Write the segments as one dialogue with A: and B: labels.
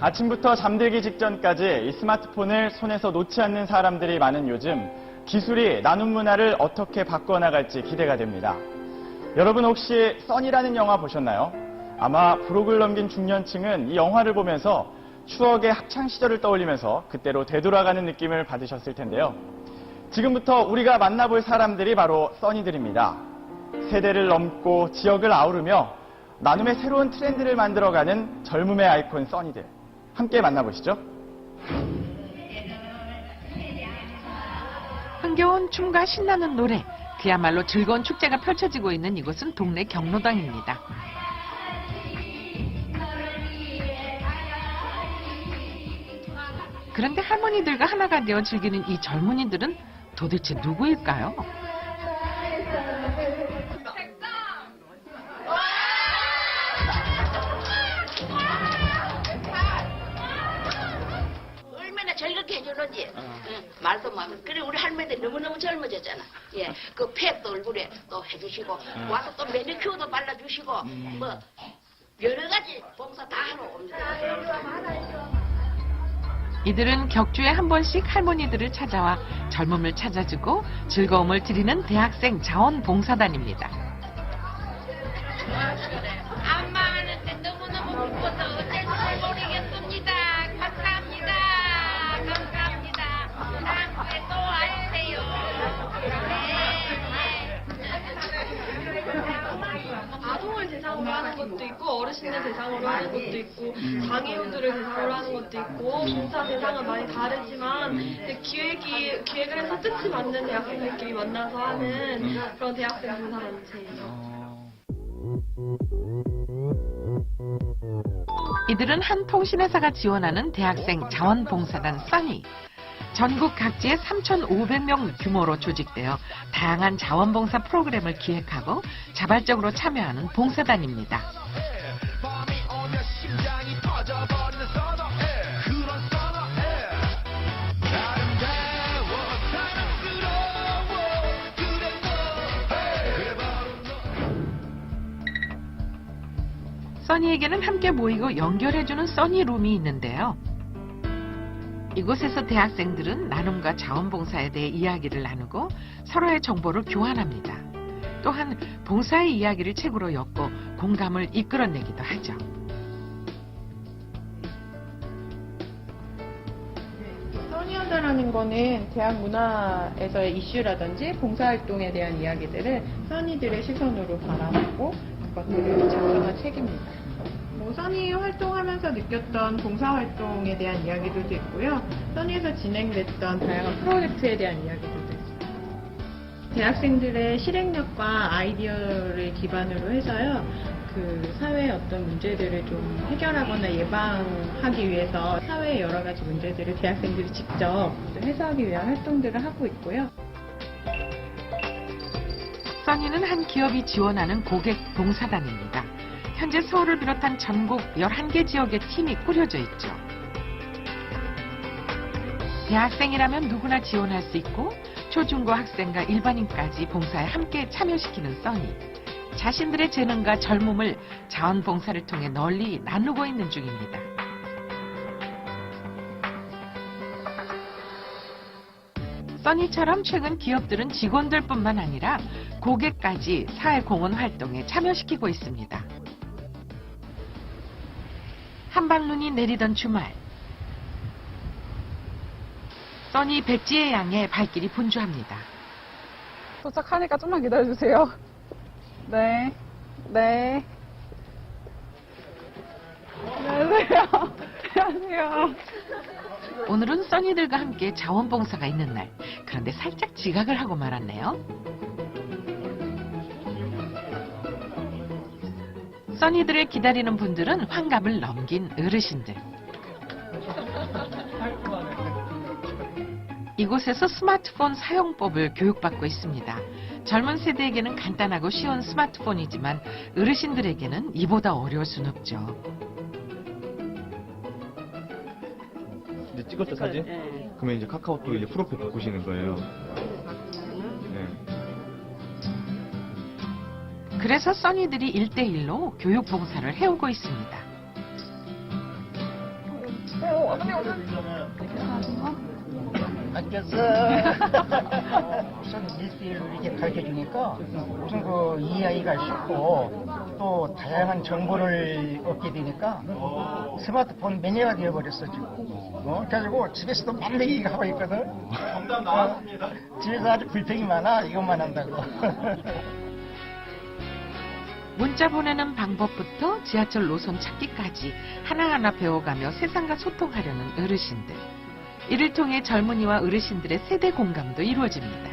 A: 아침부터 잠들기 직전까지 이 스마트폰을 손에서 놓지 않는 사람들이 많은 요즘, 기술이 나눔 문화를 어떻게 바꿔나갈지 기대가 됩니다. 여러분 혹시 써니라는 영화 보셨나요? 아마 부록을 넘긴 중년층은 이 영화를 보면서 추억의 학창 시절을 떠올리면서 그때로 되돌아가는 느낌을 받으셨을 텐데요. 지금부터 우리가 만나볼 사람들이 바로 써니들입니다. 세대를 넘고 지역을 아우르며 나눔의 새로운 트렌드를 만들어가는 젊음의 아이콘 써니들. 함께 만나보시죠.
B: 흥겨운 춤과 신나는 노래, 그야말로 즐거운 축제가 펼쳐지고 있는 이곳은 동네 경로당입니다. 그런데 할머니들과 하나가 되어 즐기는 이 젊은이들은 도대체 누구일까요?
C: 얼마나 즐겁게 해주는지. 말도 마. 그래 우리 할머니들 너무너무 젊어졌잖아. 예, 그 팩도 얼굴에 또 해주시고 와서 또 매니큐어도 발라주시고 뭐 여러 가지 봉사 다 하러 옵니다.
B: 이들은 격주에 한 번씩 할머니들을 찾아와 젊음을 찾아주고 즐거움을 드리는 대학생 자원봉사단입니다.
C: 안마 하는데 너무너무 기뻐서 어쩔 줄 모르겠습니다. 감사합니다. 감사합니다. 다음에 또 와주세요.
D: 아동을 대상으로 하는 것도 있고 어르신들 대상으로 하는 것도 있고 장애우들을 대상으로 하는 것도 있고 봉사 대상은 많이 다르지만 이제 기획을 해서 뜻이 맞는 대학생들끼리 만나서 하는 그런 대학생 봉사단체예요.
B: 이들은 한 통신회사가 지원하는 대학생 자원봉사단 써니. 전국 각지에 3,500명 규모로 조직되어 다양한 자원봉사 프로그램을 기획하고 자발적으로 참여하는 봉사단입니다. 써니에게는 함께 모이고 연결해주는 써니룸이 있는데요. 이곳에서 대학생들은 나눔과 자원봉사에 대해 이야기를 나누고 서로의 정보를 교환합니다. 또한 봉사의 이야기를 책으로 엮고 공감을 이끌어내기도 하죠.
E: 써니하다라는 거는 대학 문화에서의 이슈라든지 봉사활동에 대한 이야기들을 써니들의 시선으로 바라보고 그것들을 작성한 책입니다. 써니 활동하면서 느꼈던 봉사활동에 대한 이야기들도 있고요. 써니에서 진행됐던 다양한 프로젝트에 대한 이야기들도 있습니다. 대학생들의 실행력과 아이디어를 기반으로 해서요. 그 사회의 어떤 문제들을 좀 해결하거나 예방하기 위해서 사회의 여러 가지 문제들을 대학생들이 직접 해소하기 위한 활동들을 하고 있고요.
B: 써니는 한 기업이 지원하는 고객 봉사단입니다. 현재 서울을 비롯한 전국 11개 지역의 팀이 꾸려져 있죠. 대학생이라면 누구나 지원할 수 있고 초중고 학생과 일반인까지 봉사에 함께 참여시키는 써니. 자신들의 재능과 젊음을 자원봉사를 통해 널리 나누고 있는 중입니다. 써니처럼 최근 기업들은 직원들뿐만 아니라 고객까지 사회공헌 활동에 참여시키고 있습니다. 한방눈이 내리던 주말, 써니 백지의 양의 발길이 분주합니다.
F: 도착하니까 좀만 기다려주세요. 네. 네. 안녕하세요. 안녕하세요.
B: 오늘은 써니들과 함께 자원봉사가 있는 날. 그런데 살짝 지각을 하고 말았네요. 써니들을 기다리는 분들은 환갑을 넘긴 어르신들. 이곳에서 스마트폰 사용법을 교육받고 있습니다. 젊은 세대에게는 간단하고 쉬운 스마트폰이지만 어르신들에게는 이보다 어려울 순 없죠.
G: 이제 찍었죠, 사진?
C: 네.
G: 그러면 이제 카카오톡 이제 프로필 바꾸시는 거예요. 네.
B: 그래서 써니들이 1대1로 교육 봉사를 해오고 있습니다.
H: 바뀌었어. 우선 일대일로 이렇게 가르쳐주니까 우선 그 이해하기가 쉽고 또 다양한 정보를 얻게 되니까 스마트폰 매니아가 되어버렸어 지금. 그래가지고 집에서도 만들기 하고 있거든.
A: 정답 나왔습니다.
H: 집에서 아주 불평이 많아 이것만 한다고.
B: 문자 보내는 방법부터 지하철 노선 찾기까지 하나하나 배워가며 세상과 소통하려는 어르신들. 이를 통해 젊은이와 어르신들의 세대 공감도 이루어집니다.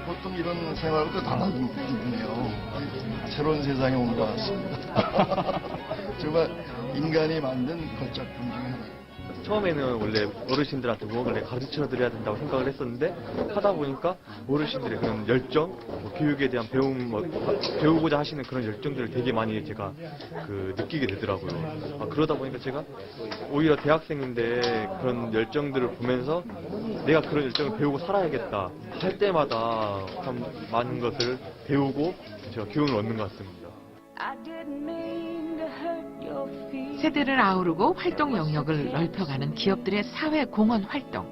I: 보통 이런 생활도 달라지네요. 새로운 세상에 온 것 같습니다. 정말 인간이 만든 걸작품 중에 하나예요.
G: 처음에는 원래 어르신들한테 무언가를 가르쳐 드려야 된다고 생각을 했었는데 하다 보니까 어르신들의 그런 열정, 교육에 대한 배우고자 하시는 그런 열정들을 되게 많이 제가 느끼게 되더라고요. 그러다 보니까 제가 오히려 대학생인데 그런 열정들을 보면서 내가 그런 열정을 배우고 살아야겠다 할 때마다 참 많은 것을 배우고 제가 교훈을 얻는 것 같습니다.
B: 세대를 아우르고 활동 영역을 넓혀가는 기업들의 사회 공헌 활동.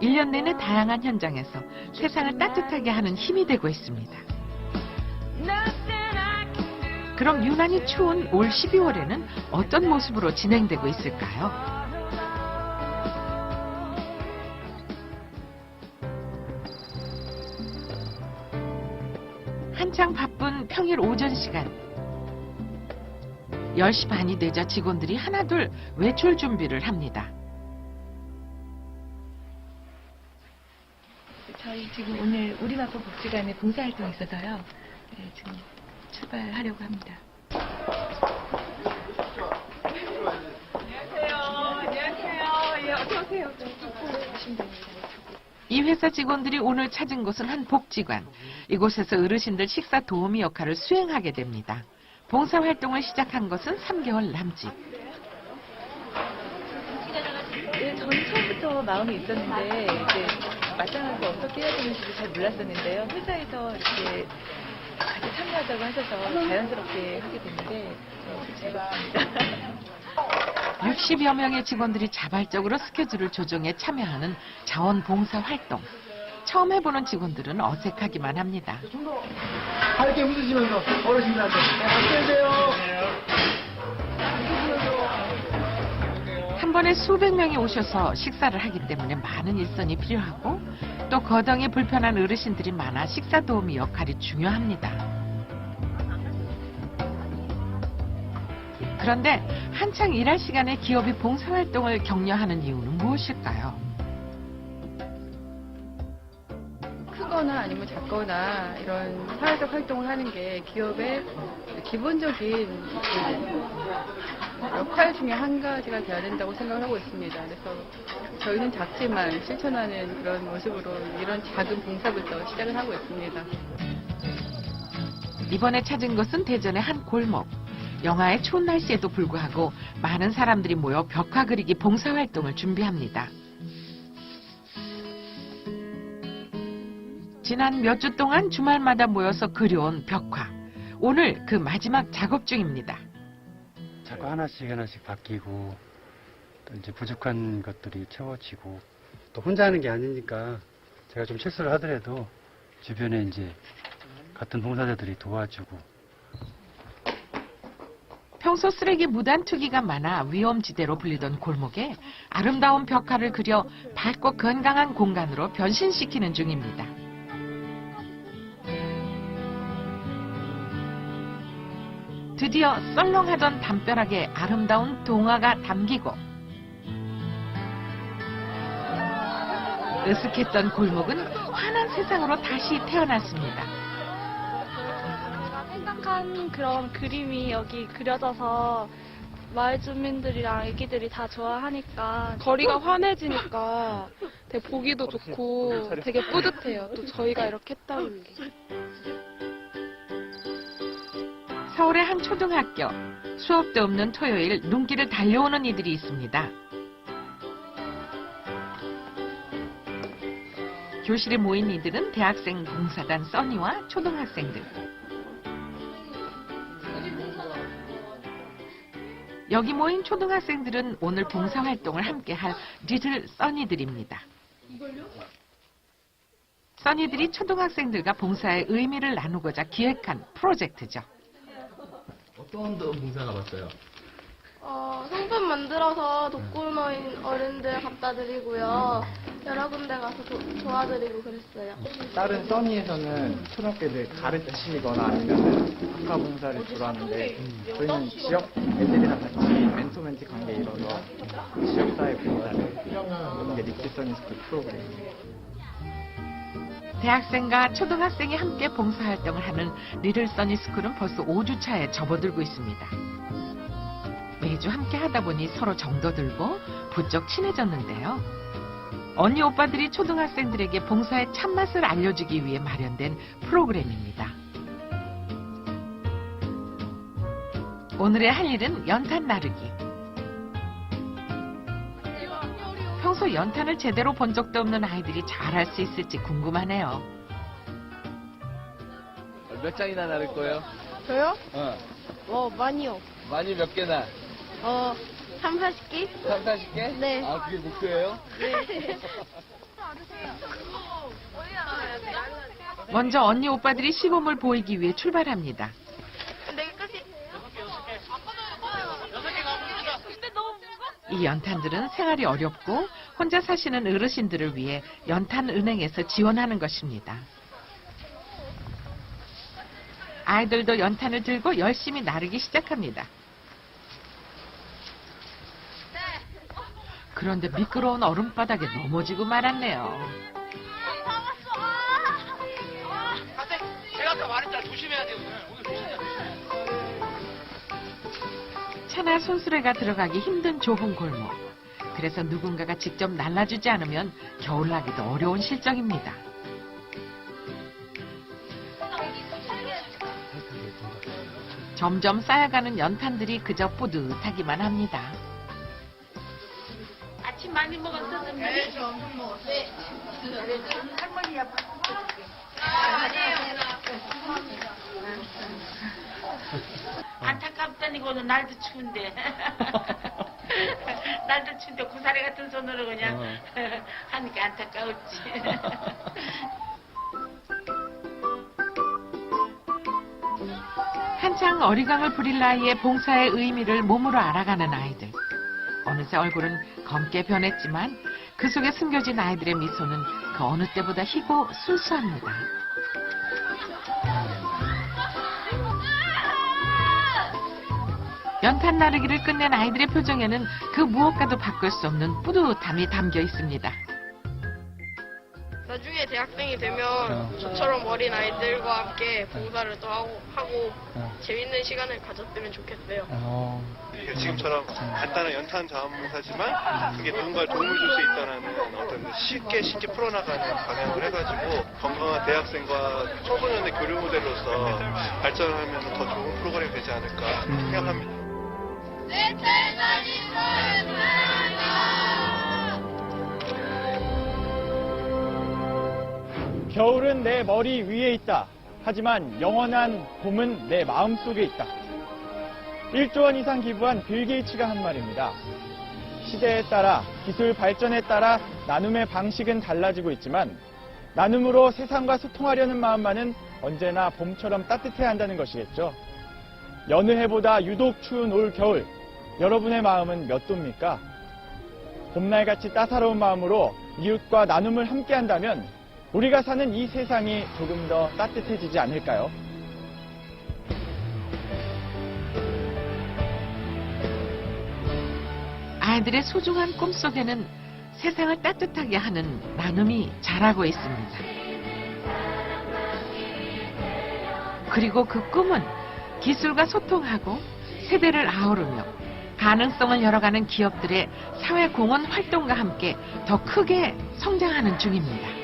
B: 1년 내내 다양한 현장에서 세상을 따뜻하게 하는 힘이 되고 있습니다. 그럼 유난히 추운 올 12월에는 어떤 모습으로 진행되고 있을까요? 한창 바쁜 평일 오전 시간. 10시 반이 되자 직원들이 하나둘 외출 준비를 합니다.
J: 저희 지금 오늘 우리마포 복지관에 봉사활동이 있어서요. 네, 지금 출발하려고 합니다.
D: 안녕하세요. 예, 어서오세요.
B: 이 회사 직원들이 오늘 찾은 곳은 한 복지관. 이곳에서 어르신들 식사 도우미 역할을 수행하게 됩니다. 봉사활동을 시작한 것은 3개월 남짓.
J: 네, 저는 처음부터 마음이 있었는데 이제 마땅하게 어떻게 해야 되는지 잘 몰랐었는데요. 회사에서 이렇게 같이 참여하자고 하셔서 자연스럽게 하게 됐는데 즐겁습니다.
B: 60여 명의 직원들이 자발적으로 스케줄을 조정해 참여하는 자원봉사활동. 처음 해보는 직원들은 어색하기만 합니다.
H: 밝게 웃으시면서 어르신들한테 안녕하세요.
B: 한 번에 수백 명이 오셔서 식사를 하기 때문에 많은 일선이 필요하고 또 거동이 불편한 어르신들이 많아 식사 도우미 역할이 중요합니다. 그런데 한창 일할 시간에 기업이 봉사활동을 격려하는 이유는 무엇일까요?
E: 크거나 아니면 작거나 이런 사회적 활동을 하는 게 기업의 기본적인 역할 중에 한 가지가 돼야 된다고 생각을 하고 있습니다. 그래서 저희는 작지만 실천하는 그런 모습으로 이런 작은 봉사부터 시작을 하고 있습니다.
B: 이번에 찾은 곳은 대전의 한 골목. 영하의 추운 날씨에도 불구하고 많은 사람들이 모여 벽화 그리기 봉사활동을 준비합니다. 지난 몇 주 동안 주말마다 모여서 그려온 벽화. 오늘 그 마지막 작업 중입니다.
K: 자꾸 하나씩 바뀌고 또 이제 부족한 것들이 채워지고 또 혼자 하는 게 아니니까 제가 좀 실수를 하더라도 주변에 이제 같은 봉사자들이 도와주고.
B: 평소 쓰레기 무단 투기가 많아 위험지대로 불리던 골목에 아름다운 벽화를 그려 밝고 건강한 공간으로 변신시키는 중입니다. 드디어 썰렁하던 담벼락에 아름다운 동화가 담기고 으슥했던 골목은 환한 세상으로 다시 태어났습니다.
D: 생각한 그런 그림이 여기 그려져서 마을 주민들이랑 애기들이 다 좋아하니까 거리가 환해지니까 되게 보기도 좋고 되게 뿌듯해요. 또 저희가 이렇게 했다는 게.
B: 서울의 한 초등학교. 수업도 없는 토요일 눈길을 달려오는 이들이 있습니다. 교실에 모인 이들은 대학생 봉사단 써니와 초등학생들. 여기 모인 초등학생들은 오늘 봉사활동을 함께할 리틀 써니들입니다. 써니들이 초등학생들과 봉사의 의미를 나누고자 기획한 프로젝트죠.
L: 어떤 봉사 가봤어요?
D: 성분 만들어서 독거노인 어른들 갖다 드리고요. 여러 군데 가서 도와드리고 그랬어요.
M: 다른 써니에서는 초등학교들 가르치거나 아니면 학과 봉사를 주로 하는데 저희는 지역 애들이랑 같이 멘토멘티 관계에 이뤄서 지역사회 봉사를 하는 게 리틀 써니 스쿨 프로그램이에요.
B: 대학생과 초등학생이 함께 봉사활동을 하는 리틀 써니 스쿨은 벌써 5주차에 접어들고 있습니다. 매주 함께 하다 보니 서로 정도 들고 부쩍 친해졌는데요. 언니 오빠들이 초등학생들에게 봉사의 참맛을 알려주기 위해 마련된 프로그램입니다. 오늘의 할 일은 연탄 나르기. 평소 연탄을 제대로 본 적도 없는 아이들이 잘할 수 있을지 궁금하네요.
L: 몇 장이나 나를 거예요?
D: 저요?
L: 많이요. 많이 몇 개나?
D: 3, 40개?
L: 3, 40개?
D: 네.
L: 아, 그게 목표예요?
D: 네.
B: 먼저 언니 오빠들이 시범을 보이기 위해 출발합니다. 이 연탄들은 생활이 어렵고 혼자 사시는 어르신들을 위해 연탄은행에서 지원하는 것입니다. 아이들도 연탄을 들고 열심히 나르기 시작합니다. 그런데 미끄러운 얼음바닥에 넘어지고 말았네요.
L: 제가 아까 말했잖아. 조심해야 돼요. 오늘 조심해야 돼요.
B: 차나 손수레가 들어가기 힘든 좁은 골목. 그래서 누군가가 직접 날라주지 않으면 겨울나기도 어려운 실정입니다. 점점 쌓여가는 연탄들이 그저 뿌듯하기만 합니다.
C: 아침 많이 먹었어? 네, 저 엄청 먹었어요. 네. 할머니야. 아니에요. 안타깝다니, 오늘 날도 추운데. 날도 추운데 고사리 같은 손으로 그냥 하니까 안타까웠지.
B: 한창 어리광을 부릴 나이에 봉사의 의미를 몸으로 알아가는 아이들. 어느새 얼굴은 검게 변했지만 그 속에 숨겨진 아이들의 미소는 그 어느 때보다 희고 순수합니다. 연탄 나르기를 끝낸 아이들의 표정에는 그 무엇과도 바꿀 수 없는 뿌듯함이 담겨 있습니다.
D: 나중에 대학생이 되면 저처럼 어린 아이들과 함께 봉사를 또 하고 재밌는 시간을 가졌으면 좋겠어요.
N: 지금처럼 간단한 연탄 자원봉사지만 그게 누군가를 도움을 줄 수 있다는 어떤 쉽게 풀어나가는 방향을 해가지고 건강한 대학생과 청소년의 교류 모델로서 발전하면 더 좋은 프로그램이 되지 않을까 생각합니다.
A: 겨울은 내 머리 위에 있다. 하지만 영원한 봄은 내 마음 속에 있다. 1조 원 이상 기부한 빌 게이츠가 한 말입니다. 시대에 따라 기술 발전에 따라 나눔의 방식은 달라지고 있지만 나눔으로 세상과 소통하려는 마음만은 언제나 봄처럼 따뜻해야 한다는 것이겠죠. 여느 해보다 유독 추운 올 겨울, 여러분의 마음은 몇 도입니까? 봄날같이 따사로운 마음으로 이웃과 나눔을 함께 한다면 우리가 사는 이 세상이 조금 더 따뜻해지지 않을까요?
B: 아이들의 소중한 꿈속에는 세상을 따뜻하게 하는 나눔이 자라고 있습니다. 그리고 그 꿈은 기술과 소통하고 세대를 아우르며 가능성을 열어가는 기업들의 사회공헌 활동과 함께 더 크게 성장하는 중입니다.